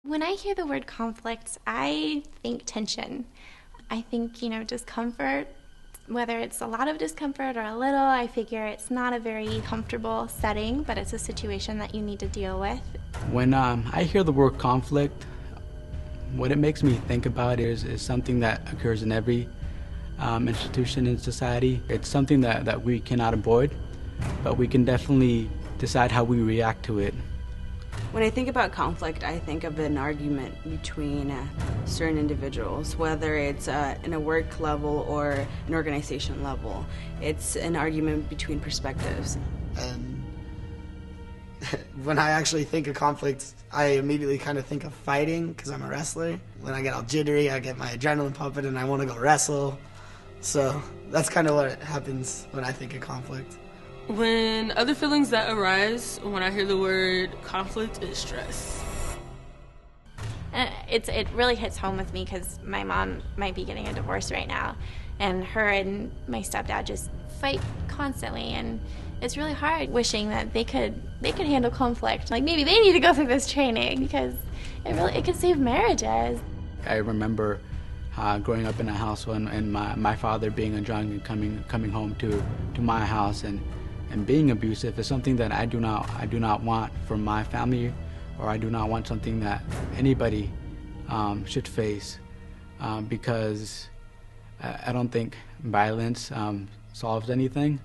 When I hear the word conflict, I think tension. I think, discomfort, whether it's a lot of discomfort or a little, I figure it's not a very comfortable setting, but it's a situation that you need to deal with. When I hear the word conflict, what it makes me think about is something that occurs in every institution in society. It's something that we cannot avoid, but we can definitely decide how we react to it. When I think about conflict, I think of an argument between certain individuals, whether it's in a work level or an organization level. It's an argument between perspectives. And when I actually think of conflict, I immediately kind of think of fighting because I'm a wrestler. When I get all jittery, I get my adrenaline pumping and I want to go wrestle. So that's kind of what happens when I think of conflict. When other feelings that arise when I hear the word conflict is stress. It really hits home with me because my mom might be getting a divorce right now, and her and my stepdad just fight constantly, and it's really hard wishing that they could handle conflict. Like maybe they need to go through this training because it could save marriages. I remember growing up in a house and my father being a drunk and coming home to my house and being abusive is something that I do not want for my family, or I do not want something that anybody should face, because I don't think violence solves anything.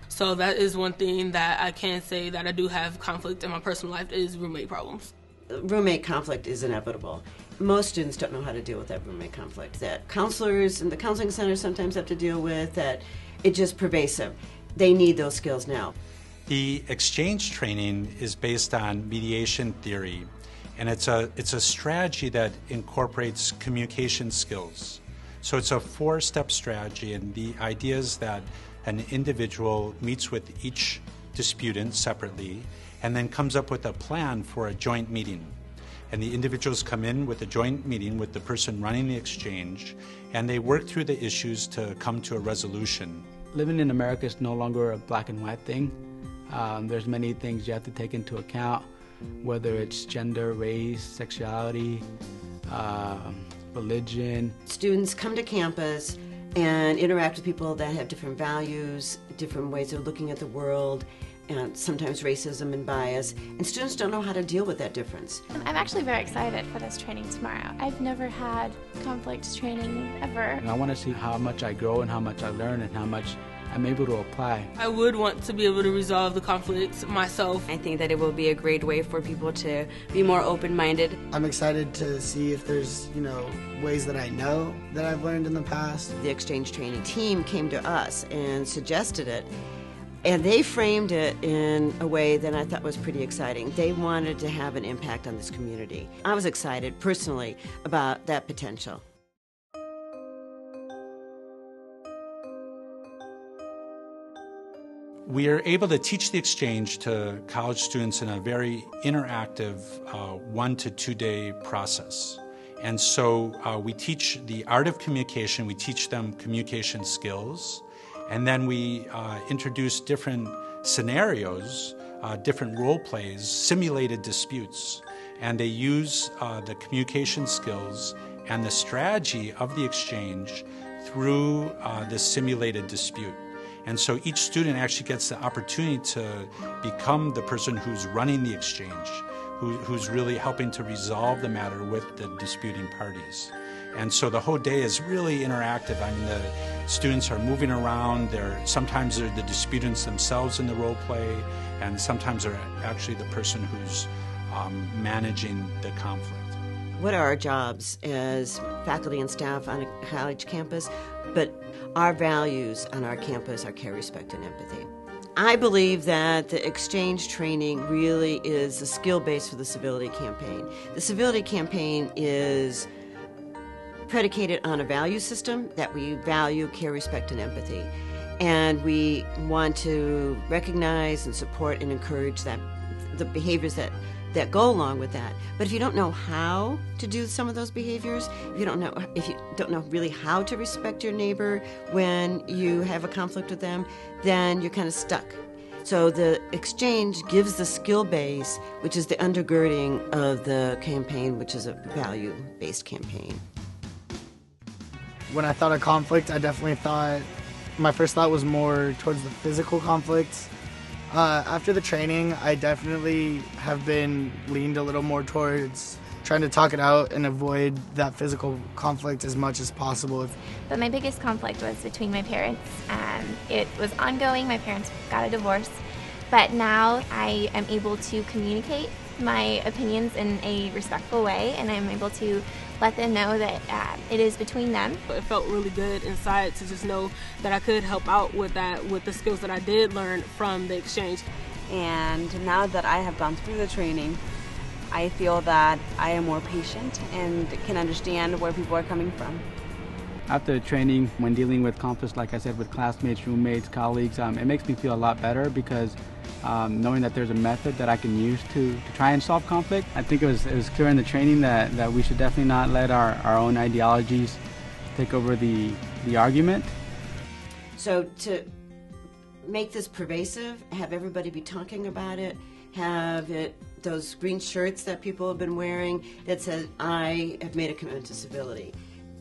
So that is one thing that I can say that I do have conflict in my personal life is roommate problems. Roommate conflict is inevitable. Most students don't know how to deal with that roommate conflict that counselors and the counseling centers sometimes have to deal with, that it's just pervasive. They need those skills now. The exchange training is based on mediation theory, and it's a strategy that incorporates communication skills. So it's a 4-step strategy, and the idea is that an individual meets with each disputant separately and then comes up with a plan for a joint meeting. And the individuals come in with a joint meeting with the person running the exchange, and they work through the issues to come to a resolution. Living in America is no longer a black and white thing. There's many things you have to take into account, whether it's gender, race, sexuality, religion. Students come to campus and interact with people that have different values, different ways of looking at the world, and sometimes racism and bias, and students don't know how to deal with that difference. I'm actually very excited for this training tomorrow. I've never had conflict training ever. And I want to see how much I grow and how much I learn and how much I'm able to apply. I would want to be able to resolve the conflicts myself. I think that it will be a great way for people to be more open-minded. I'm excited to see if there's, ways that I know that I've learned in the past. The exchange training team came to us and suggested it, and they framed it in a way that I thought was pretty exciting. They wanted to have an impact on this community. I was excited personally about that potential. We are able to teach the exchange to college students in a very interactive 1 to 2 day process. And so we teach the art of communication, we teach them communication skills, and then we introduce different scenarios, different role plays, simulated disputes, and they use the communication skills and the strategy of the exchange through this simulated dispute. And so each student actually gets the opportunity to become the person who's running the exchange, who's really helping to resolve the matter with the disputing parties. And so the whole day is really interactive. I mean, the students are moving around. Sometimes they're the disputants themselves in the role play, and sometimes they're actually the person who's managing the conflict. What are our jobs as faculty and staff on a college campus? But our values on our campus are care, respect, and empathy. I believe that the exchange training really is a skill base for the Civility campaign. The Civility campaign is predicated on a value system that we value care, respect, and empathy. And we want to recognize and support and encourage the behaviors that go along with that. But if you don't know how to do some of those behaviors, if you don't know really how to respect your neighbor when you have a conflict with them, then you're kind of stuck. So the exchange gives the skill base, which is the undergirding of the campaign, which is a value-based campaign. When I thought of conflict, I definitely thought, my first thought was more towards the physical conflicts. After the training, I definitely have been leaned a little more towards trying to talk it out and avoid that physical conflict as much as possible. But my biggest conflict was between my parents. It was ongoing. My parents got a divorce. But now I am able to communicate my opinions in a respectful way, and I'm able to let them know that it is between them. It felt really good inside to just know that I could help out with that, with the skills that I did learn from the exchange. And now that I have gone through the training, I feel that I am more patient and can understand where people are coming from. After the training, when dealing with conflicts, like I said, with classmates, roommates, colleagues, it makes me feel a lot better because knowing that there's a method that I can use to try and solve conflict. I think it was clear in the training that we should definitely not let our own ideologies take over the argument. So to make this pervasive, have everybody be talking about it, have it, those green shirts that people have been wearing that says, I have made a commitment to civility,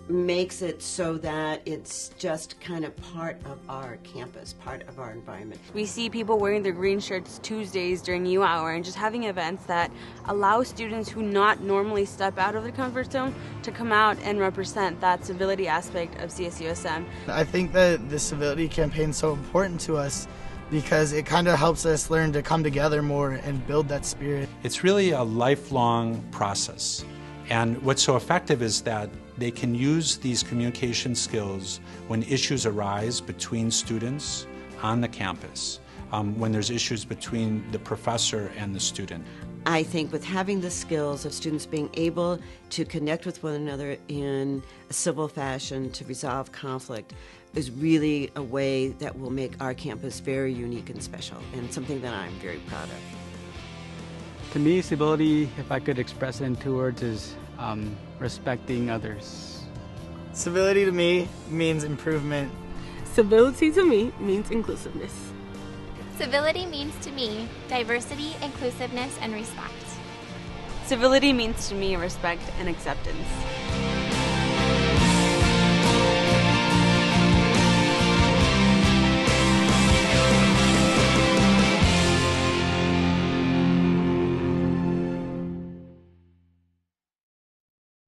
makes it so that it's just kind of part of our campus, part of our environment. We see people wearing their green shirts Tuesdays during U Hour and just having events that allow students who not normally step out of their comfort zone to come out and represent that civility aspect of CSUSM. I think that the civility campaign is so important to us because it kind of helps us learn to come together more and build that spirit. It's really a lifelong process. And what's so effective is that they can use these communication skills when issues arise between students on the campus, when there's issues between the professor and the student. I think with having the skills of students being able to connect with one another in a civil fashion to resolve conflict is really a way that will make our campus very unique and special, and something that I'm very proud of. To me, civility, if I could express it in 2 words, is respecting others. Civility to me means improvement. Civility to me means inclusiveness. Civility means to me diversity, inclusiveness, and respect. Civility means to me respect and acceptance.